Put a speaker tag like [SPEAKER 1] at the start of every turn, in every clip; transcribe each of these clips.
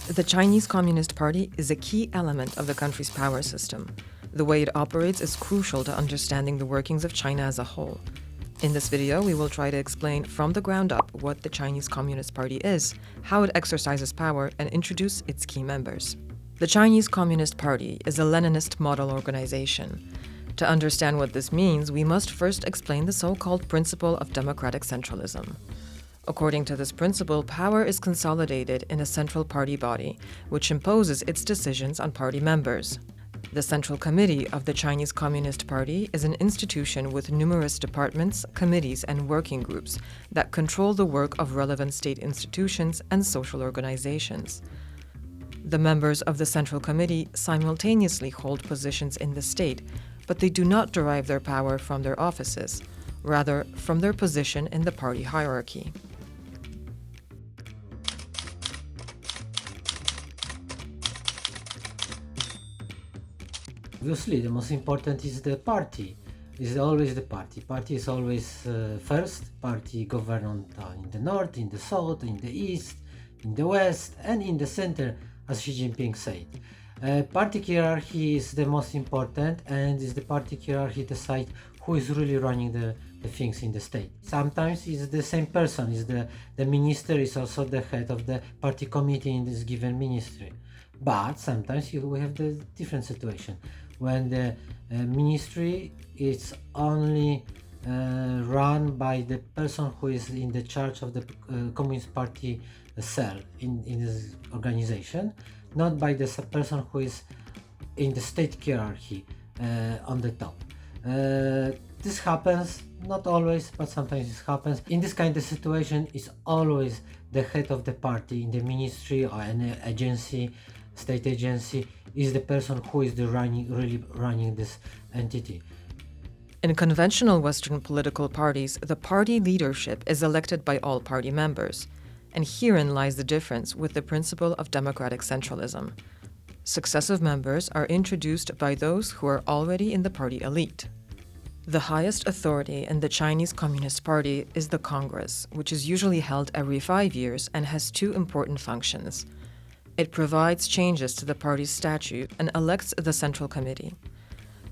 [SPEAKER 1] The Chinese Communist Party is a key element of the country's power system. The way it operates is crucial to understanding the workings of China as a whole. In this video, we will try to explain from the ground up what the Chinese Communist Party is, how it exercises power, and introduce its key members. The Chinese Communist Party is a Leninist model organization. To understand what this means, we must first explain the so-called principle of democratic centralism. According to this principle, power is consolidated in a central party body, which imposes its decisions on party members. The Central Committee of the Chinese Communist Party is an institution with numerous departments, committees, and working groups that control the work of relevant state institutions and social organizations. The members of the Central Committee simultaneously hold positions in the state, but they do not derive their power from their offices, rather from their position in the party hierarchy.
[SPEAKER 2] Obviously, the most important is the party. Is always the party. Party is always first. Party govern in the north, in the south, in the east, in the west, and in the center, as Xi Jinping said. Party hierarchy is the most important, and is the party hierarchy decide who is really running the things in the state. Sometimes it's the same person. Is the minister is also the head of the party committee in this given ministry. But sometimes we have the different situation when the ministry is only run by the person who is in the charge of the Communist Party cell in this organization, not by the person who is in the state hierarchy on the top. This happens, not always, but sometimes it happens. In this kind of situation, it's always the head of the party in the ministry or any agency, state agency, is the person who is really running this entity.
[SPEAKER 1] In conventional Western political parties, the party leadership is elected by all party members. And herein lies the difference with the principle of democratic centralism. Successive members are introduced by those who are already in the party elite. The highest authority in the Chinese Communist Party is the Congress, which is usually held every 5 years and has two important functions. It provides changes to the party's statute and elects the Central Committee.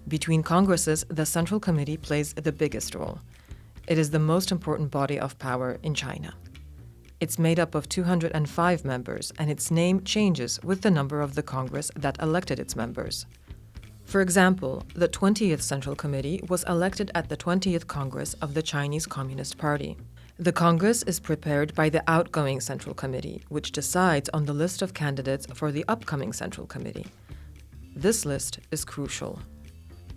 [SPEAKER 1] Between Congresses, the Central Committee plays the biggest role. It is the most important body of power in China. It's made up of 205 members, and its name changes with the number of the Congress that elected its members. For example, the 20th Central Committee was elected at the 20th Congress of the Chinese Communist Party. The Congress is prepared by the outgoing Central Committee, which decides on the list of candidates for the upcoming Central Committee. This list is crucial.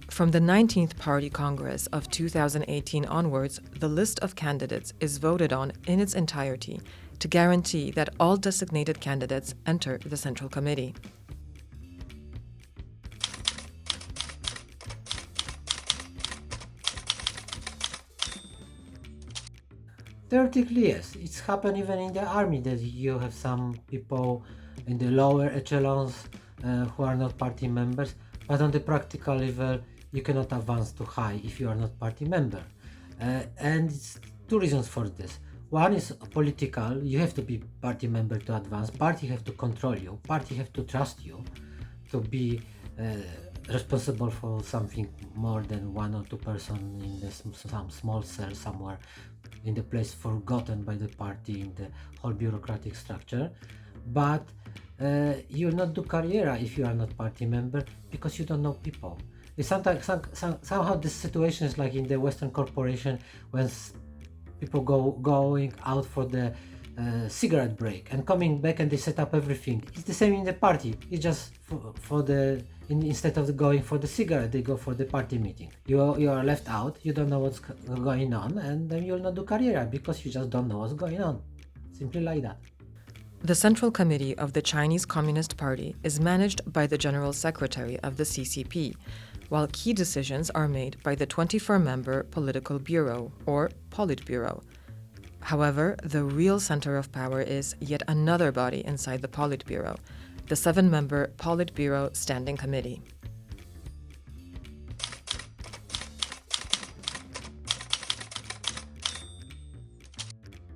[SPEAKER 1] From the 19th Party Congress of 2018 onwards, the list of candidates is voted on in its entirety to guarantee that all designated candidates enter the Central Committee.
[SPEAKER 2] Theoretically, yes, it's happened even in the army that you have some people in the lower echelons who are not party members, but on the practical level, you cannot advance too high if you are not party member. And it's two reasons for this. One is political. You have to be party member to advance. Party have to control you. Party have to trust you to be responsible for something more than one or two person in some small cell somewhere in the place forgotten by the party in the whole bureaucratic structure. But you will not do career if you are not party member because you don't know people. Sometimes somehow this situation is like in the Western corporation when people going out for the cigarette break and coming back and they set up everything. It's the same in the party. It's just instead of going for the cigarette, they go for the party meeting. You are left out. You don't know what's going on, and then you'll not do career because you just don't know what's going on. Simply like that.
[SPEAKER 1] The Central Committee of the Chinese Communist Party is managed by the General Secretary of the CCP, while key decisions are made by the 24-member Political Bureau, or Politburo. However, the real center of power is yet another body inside the Politburo, the 7-member Politburo Standing Committee.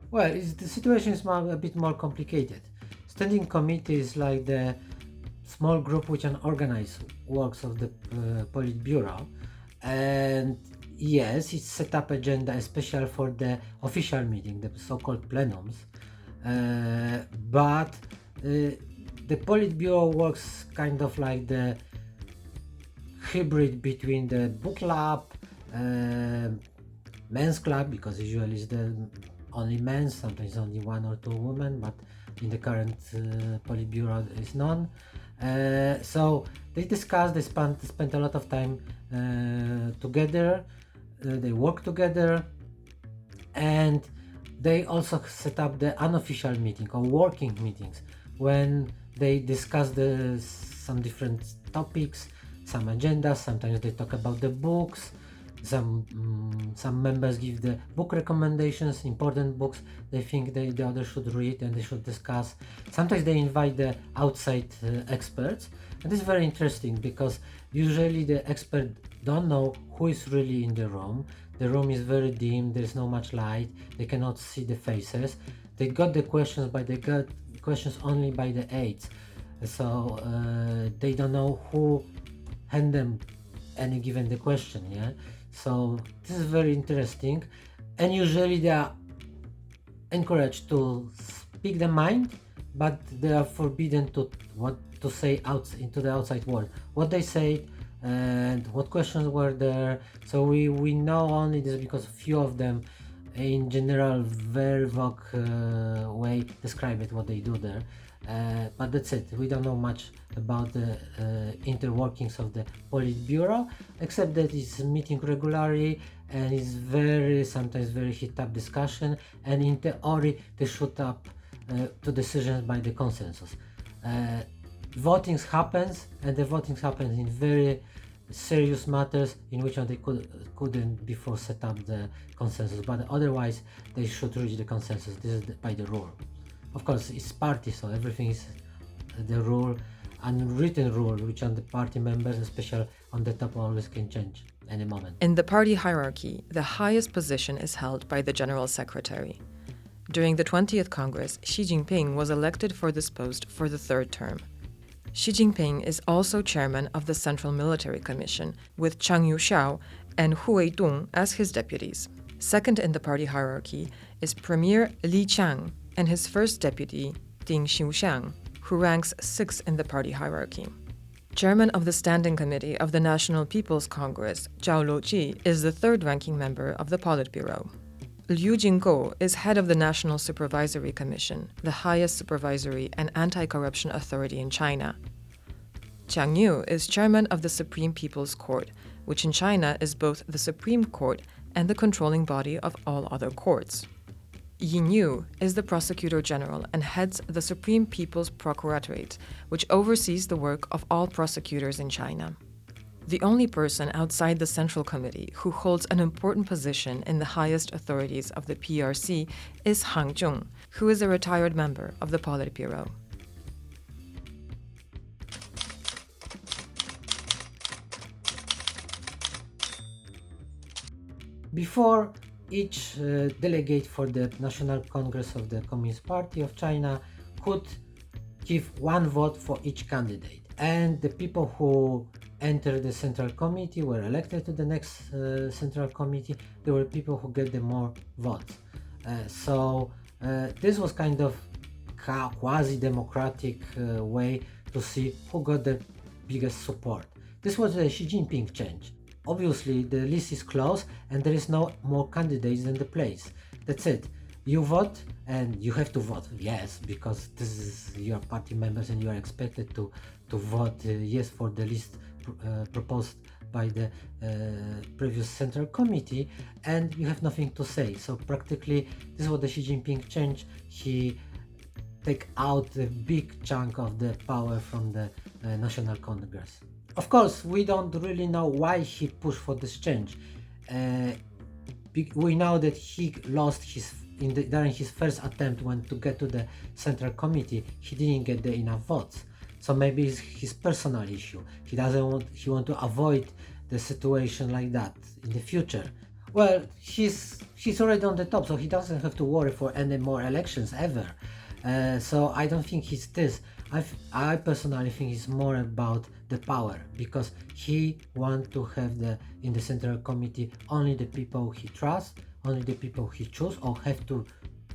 [SPEAKER 2] Well, the situation is a bit more complicated. Standing committee is like the small group which can organize works of the Politburo, and yes, it's set up agenda especially for the official meeting, the so-called plenums, but the Politburo works kind of like the hybrid between the book club, men's club, because usually it's the only men, sometimes only one or two women, but in the current Politburo is none. So they discuss, they spend a lot of time together, they work together, and they also set up the unofficial meeting or working meetings when they discuss some different topics, some agendas. Sometimes they talk about the books. Some members give the book recommendations, important books they think the others should read and they should discuss. Sometimes they invite the outside experts, and this is very interesting because usually the experts don't know who is really in the room. The room is very dim, there is not much light, they cannot see the faces. They got the questions, but they got questions only by the aides, so they don't know who hand them any given the question. Yeah, so this is very interesting, and usually they are encouraged to speak their mind, but they are forbidden to say out into the outside world what they say and what questions were there. So we know only this because few of them in general very vague way describe it what they do there, but that's it. We don't know much about the interworkings of the Politburo, except that it's meeting regularly and it's sometimes very heated up discussion, and in theory they shoot up to decisions by the consensus. Votings happens, and the votings happens in very serious matters in which they couldn't before set up the consensus, but otherwise they should reach the consensus. This is by the rule. Of course, it's party, so everything is the rule, unwritten rule, which on the party members, especially on the top, always can change any moment.
[SPEAKER 1] In the party hierarchy, the highest position is held by the General Secretary. During the 20th Congress, Xi Jinping was elected for this post for the third term. Xi Jinping is also chairman of the Central Military Commission, with Chang Yuxiao and Hu Weidong as his deputies. Second in the party hierarchy is Premier Li Qiang and his first deputy, Ding Xuexiang, who ranks sixth in the party hierarchy. Chairman of the Standing Committee of the National People's Congress, Zhao Leji, is the third-ranking member of the Politburo. Liu Jinggo is head of the National Supervisory Commission, the highest supervisory and anti-corruption authority in China. Jiang Yu is chairman of the Supreme People's Court, which in China is both the Supreme Court and the controlling body of all other courts. Yin Yu is the Prosecutor General and heads the Supreme People's Procuratorate, which oversees the work of all prosecutors in China. The only person outside the Central Committee who holds an important position in the highest authorities of the PRC is Han Zhong, who is a retired member of the Politburo.
[SPEAKER 2] Before, each delegate for the National Congress of the Communist Party of China could give one vote for each candidate, and the people who entered the Central Committee were elected to the next Central Committee. There were people who get the more votes. So this was kind of quasi-democratic way to see who got the biggest support. This was the Xi Jinping change. Obviously, the list is closed and there is no more candidates than the place. That's it. You vote and you have to vote yes, because this is your party members and you are expected to vote yes for the list proposed by the previous Central Committee, and you have nothing to say. So practically this is what the Xi Jinping changed. He take out a big chunk of the power from the National Congress. Of course, we don't really know why he pushed for this change. We know that he lost during his first attempt to get to the Central Committee. He didn't get enough votes. So maybe it's his personal issue. He want to avoid the situation like that in the future. Well, he's already on the top, so he doesn't have to worry for any more elections ever. So I don't think it's this. I personally think it's more about the power, because he wants to have in the central committee only the people he trusts, only the people he chooses or have to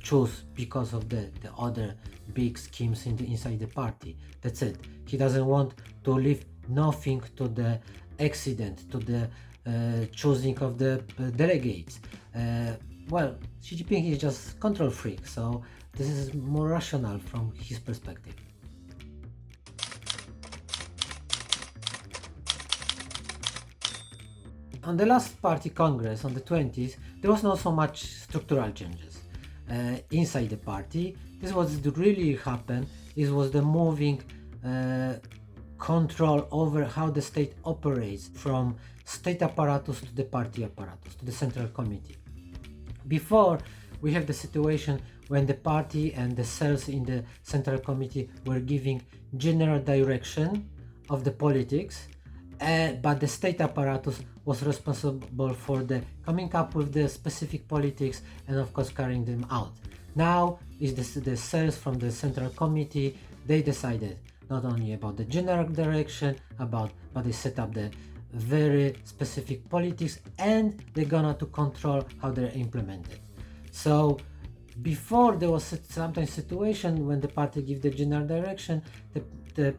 [SPEAKER 2] choose because of the other big schemes inside the party. That's it. He doesn't want to leave nothing to the accident, to the choosing of the delegates. Well, Xi Jinping is just control freak, so this is more rational from his perspective. On the last party congress on the 20th, there was not so much structural changes inside the party. This was really happened. This was the moving control over how the state operates from state apparatus to the party apparatus, to the central committee. Before, we have the situation when the party and the cells in the central committee were giving general direction of the politics, but the state apparatus was responsible for the coming up with the specific politics and of course carrying them out. Now is the cells from the central committee. They decided not only about the general direction, but they set up the very specific politics, and they're gonna to control how they're implemented. So before, there was sometimes situation when the party give the general direction, the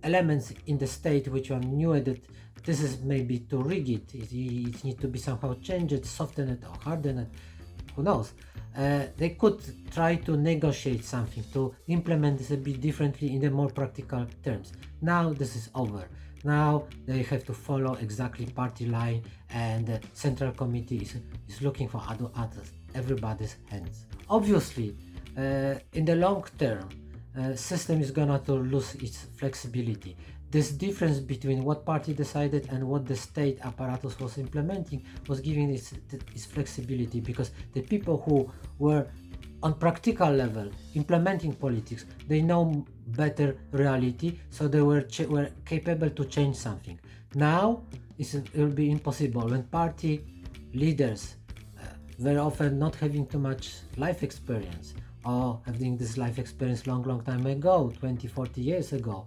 [SPEAKER 2] elements in the state which are new that this is maybe too rigid, it needs to be somehow changed, softened or hardened, who knows. They could try to negotiate something, to implement this a bit differently in the more practical terms. Now this is over. Now they have to follow exactly party line, and the central committee is looking for everybody's hands. Obviously, in the long term, system is gonna to lose its flexibility. This difference between what party decided and what the state apparatus was implementing was giving its flexibility, because the people who were on practical level implementing politics, they know better reality, so they were capable to change something. Now it will be impossible when party leaders very often not having too much life experience, or having this life experience long time ago, 20-40 years ago,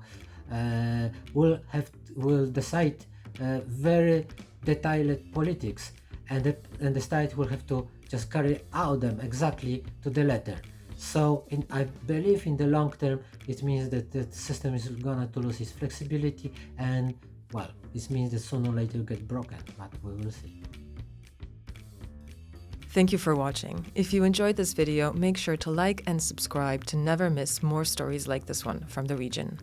[SPEAKER 2] will decide very detailed politics, and the state will have to just carry out them exactly to the letter. So I believe in the long term it means that the system is gonna to lose its flexibility, and well, this means that sooner or later it will get broken, but we will see.
[SPEAKER 1] Thank you for watching. If you enjoyed this video, make sure to like and subscribe to never miss more stories like this one from the region.